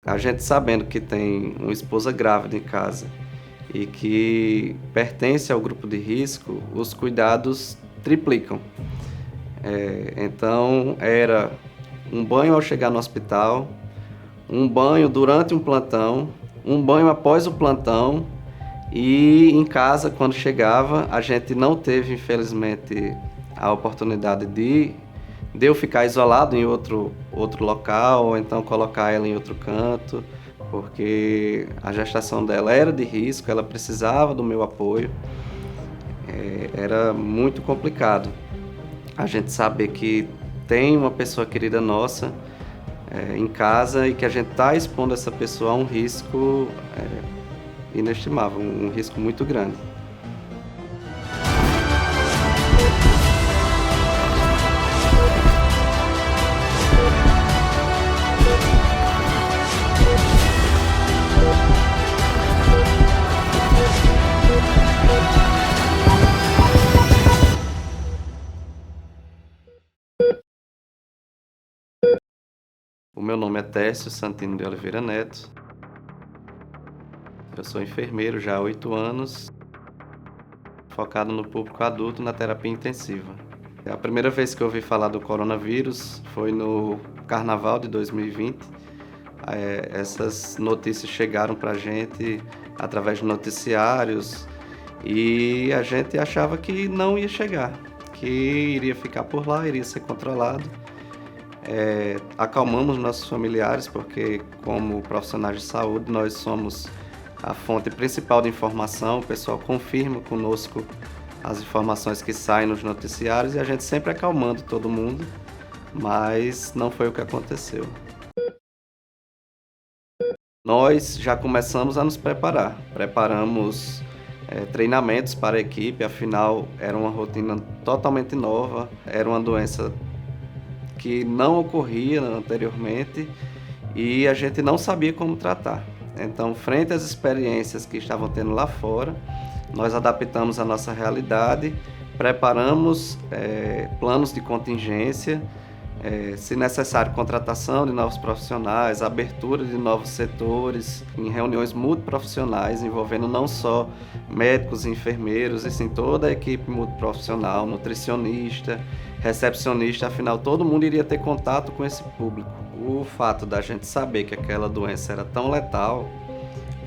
A gente sabendo que tem uma esposa grávida em casa e que pertence ao grupo de risco, os cuidados triplicam. Então era um banho ao chegar no hospital, um banho durante um plantão, um banho após o plantão e em casa, quando chegava, a gente não teve, infelizmente, a oportunidade de eu ficar isolado em outro local, ou então colocar ela em outro canto, porque a gestação dela era de risco, ela precisava do meu apoio. Era muito complicado a gente saber que tem uma pessoa querida nossa em casa e que a gente está expondo essa pessoa a um risco inestimável, um risco muito grande. O meu nome é Tércio Santino de Oliveira Neto. Eu sou enfermeiro já há 8 anos, focado no público adulto na terapia intensiva. A primeira vez que eu ouvi falar do coronavírus foi no Carnaval de 2020. Essas notícias chegaram para a gente através de noticiários e a gente achava que não ia chegar, que iria ficar por lá, iria ser controlado. Acalmamos nossos familiares porque, como profissionais de saúde, nós somos a fonte principal de informação. O pessoal confirma conosco as informações que saem nos noticiários e a gente sempre acalmando todo mundo, mas não foi o que aconteceu. Nós já começamos a nos preparar. Preparamos treinamentos para a equipe, afinal era uma rotina totalmente nova, era uma doença que não ocorria anteriormente e a gente não sabia como tratar. Então, frente às experiências que estavam tendo lá fora, nós adaptamos a nossa realidade, preparamos planos de contingência, se necessário, contratação de novos profissionais, abertura de novos setores, em reuniões multiprofissionais, envolvendo não só médicos e enfermeiros, e sim toda a equipe multiprofissional, nutricionista, recepcionista, afinal todo mundo iria ter contato com esse público. O fato da gente saber que aquela doença era tão letal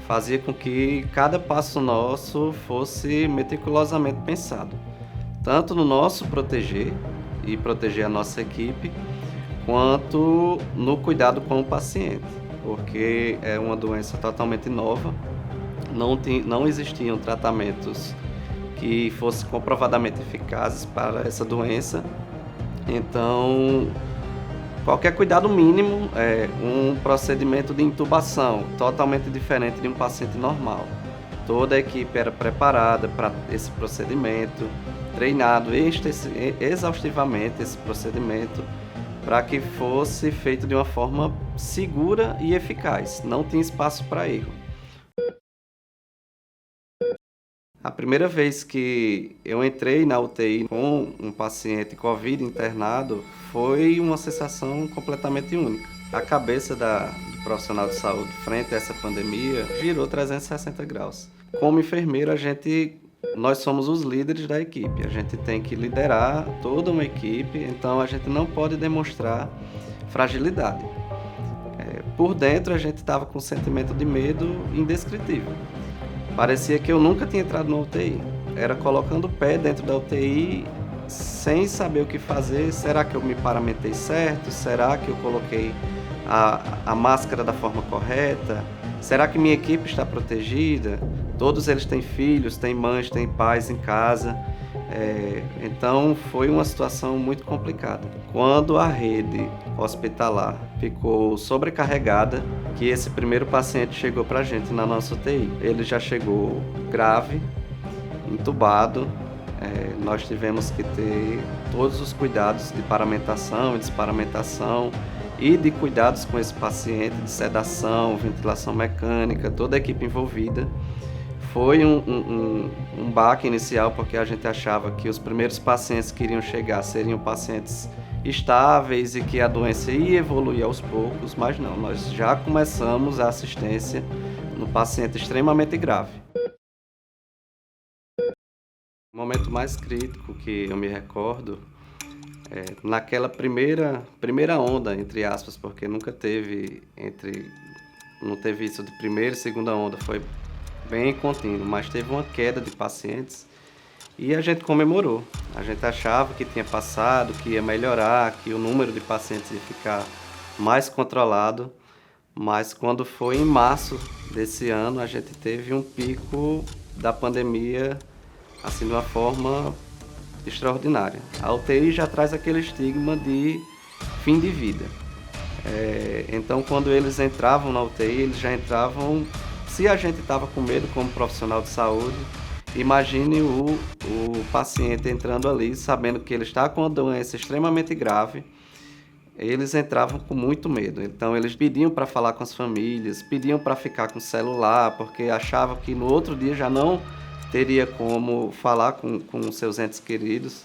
fazia com que cada passo nosso fosse meticulosamente pensado, tanto no nosso proteger e proteger a nossa equipe, quanto no cuidado com o paciente, porque é uma doença totalmente nova, não existiam tratamentos que fossem comprovadamente eficazes para essa doença. Então, qualquer cuidado mínimo um procedimento de intubação totalmente diferente de um paciente normal. Toda a equipe era preparada para esse procedimento, treinado exaustivamente esse procedimento para que fosse feito de uma forma segura e eficaz. Não tinha espaço para erro. A primeira vez que eu entrei na UTI com um paciente COVID internado foi uma sensação completamente única. A cabeça do profissional de saúde frente a essa pandemia girou 360 graus. Como enfermeiro, nós somos os líderes da equipe. A gente tem que liderar toda uma equipe, então a gente não pode demonstrar fragilidade. Por dentro, a gente estava com um sentimento de medo indescritível. Parecia que eu nunca tinha entrado na UTI. Era colocando o pé dentro da UTI sem saber o que fazer. Será que eu me paramentei certo? Será que eu coloquei a máscara da forma correta? Será que minha equipe está protegida? Todos eles têm filhos, têm mães, têm pais em casa. Então foi uma situação muito complicada. Quando a rede hospitalar ficou sobrecarregada, que esse primeiro paciente chegou para a gente na nossa UTI. Ele já chegou grave, entubado. Nós tivemos que ter todos os cuidados de paramentação e desparamentação e de cuidados com esse paciente, de sedação, ventilação mecânica, toda a equipe envolvida. Foi um baque inicial, porque a gente achava que os primeiros pacientes que iriam chegar seriam pacientes estáveis e que a doença ia evoluir aos poucos, mas não, nós já começamos a assistência no paciente extremamente grave. O momento mais crítico que eu me recordo é naquela primeira onda, entre aspas, porque não teve isso de primeira e segunda onda, foi bem contínuo, mas teve uma queda de pacientes e a gente comemorou. A gente achava que tinha passado, que ia melhorar, que o número de pacientes ia ficar mais controlado, mas quando foi em março desse ano, a gente teve um pico da pandemia, assim, de uma forma extraordinária. A UTI já traz aquele estigma de fim de vida. Então, quando eles entravam na UTI, eles já entravam... Se a gente estava com medo como profissional de saúde, imagine o paciente entrando ali, sabendo que ele está com uma doença extremamente grave. Eles entravam com muito medo. Então, eles pediam para falar com as famílias, pediam para ficar com o celular, porque achavam que no outro dia já não teria como falar com seus entes queridos.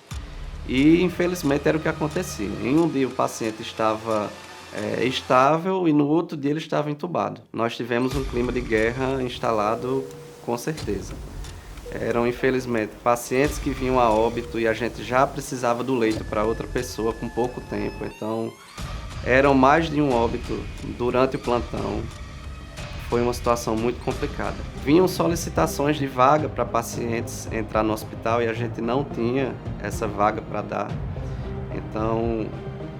E, infelizmente, era o que acontecia. Em um dia o paciente estava estável e no outro dia ele estava entubado. Nós tivemos um clima de guerra instalado com certeza. Eram, infelizmente, pacientes que vinham a óbito e a gente já precisava do leito para outra pessoa com pouco tempo. Então, eram mais de um óbito durante o plantão. Foi uma situação muito complicada. Vinham solicitações de vaga para pacientes entrar no hospital e a gente não tinha essa vaga para dar. Então,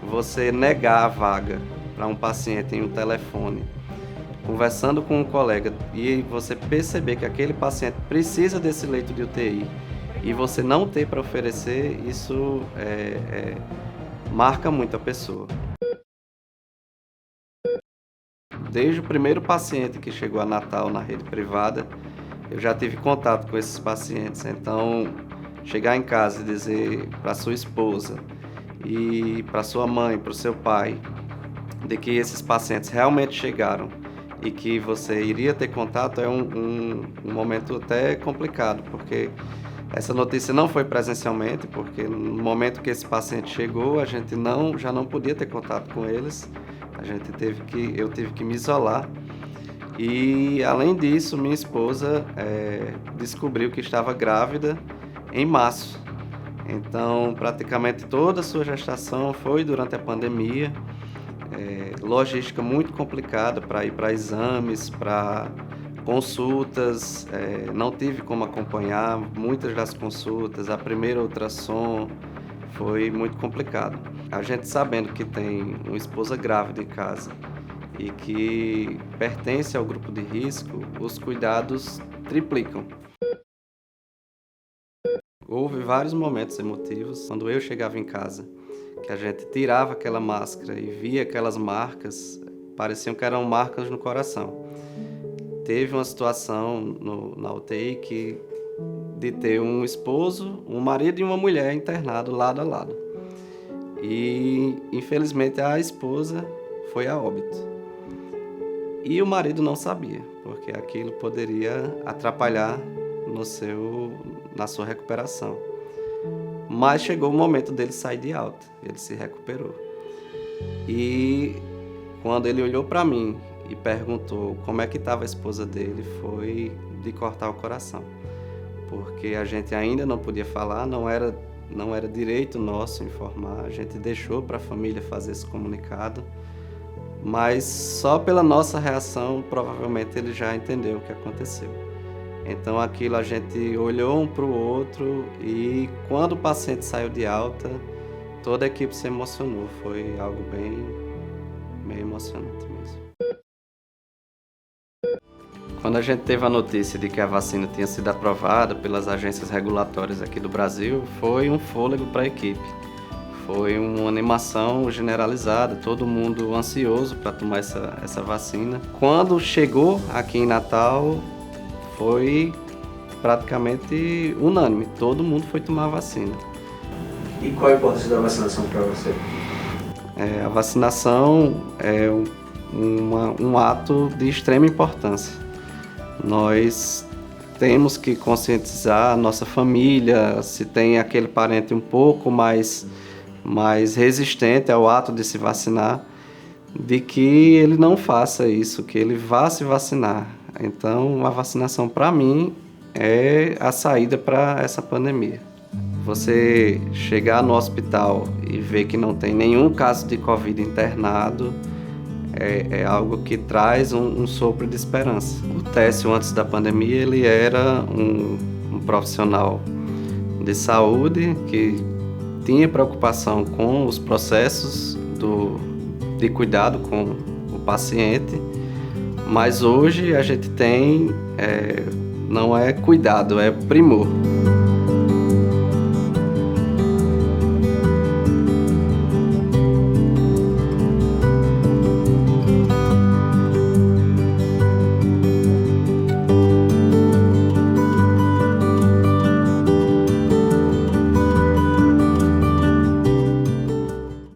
você negar a vaga para um paciente em um telefone, conversando com um colega, e você perceber que aquele paciente precisa desse leito de UTI e você não ter para oferecer, isso marca muito a pessoa. Desde o primeiro paciente que chegou a Natal na rede privada, eu já tive contato com esses pacientes. Então, chegar em casa e dizer para sua esposa e para sua mãe, para o seu pai, de que esses pacientes realmente chegaram e que você iria ter contato é um momento até complicado, porque essa notícia não foi presencialmente, porque no momento que esse paciente chegou, a gente já não podia ter contato com eles. Eu tive que me isolar. E, além disso, minha esposa descobriu que estava grávida em março. Então, praticamente toda a sua gestação foi durante a pandemia. Logística muito complicada para ir para exames, para consultas. Não tive como acompanhar muitas das consultas. A primeira ultrassom foi muito complicado. A gente sabendo que tem uma esposa grávida em casa e que pertence ao grupo de risco, os cuidados triplicam. Houve vários momentos emotivos quando eu chegava em casa, que a gente tirava aquela máscara e via aquelas marcas, pareciam que eram marcas no coração. Teve uma situação na UTI de ter um esposo, um marido e uma mulher internados lado a lado. E, infelizmente, a esposa foi a óbito. E o marido não sabia, porque aquilo poderia atrapalhar na sua recuperação. Mas chegou o momento dele sair de alta, ele se recuperou. E quando ele olhou para mim e perguntou como é que estava a esposa dele, foi de cortar o coração. Porque a gente ainda não podia falar, não era direito nosso informar, a gente deixou para a família fazer esse comunicado, mas só pela nossa reação, provavelmente ele já entendeu o que aconteceu. Então aquilo a gente olhou um para o outro e quando o paciente saiu de alta, toda a equipe se emocionou, foi algo bem emocionante mesmo. Quando a gente teve a notícia de que a vacina tinha sido aprovada pelas agências regulatórias aqui do Brasil, foi um fôlego para a equipe. Foi uma animação generalizada, todo mundo ansioso para tomar essa vacina. Quando chegou aqui em Natal, foi praticamente unânime, todo mundo foi tomar a vacina. E qual a importância da vacinação para você? A vacinação é um ato de extrema importância. Nós temos que conscientizar a nossa família, se tem aquele parente um pouco mais mais resistente ao ato de se vacinar, de que ele não faça isso, que ele vá se vacinar. Então, a vacinação, para mim, é a saída para essa pandemia. Você chegar no hospital e ver que não tem nenhum caso de Covid internado é algo que traz um sopro de esperança. O Técio, antes da pandemia, ele era um profissional de saúde que tinha preocupação com os processos de cuidado com o paciente, mas hoje a gente tem, não é cuidado, é primor.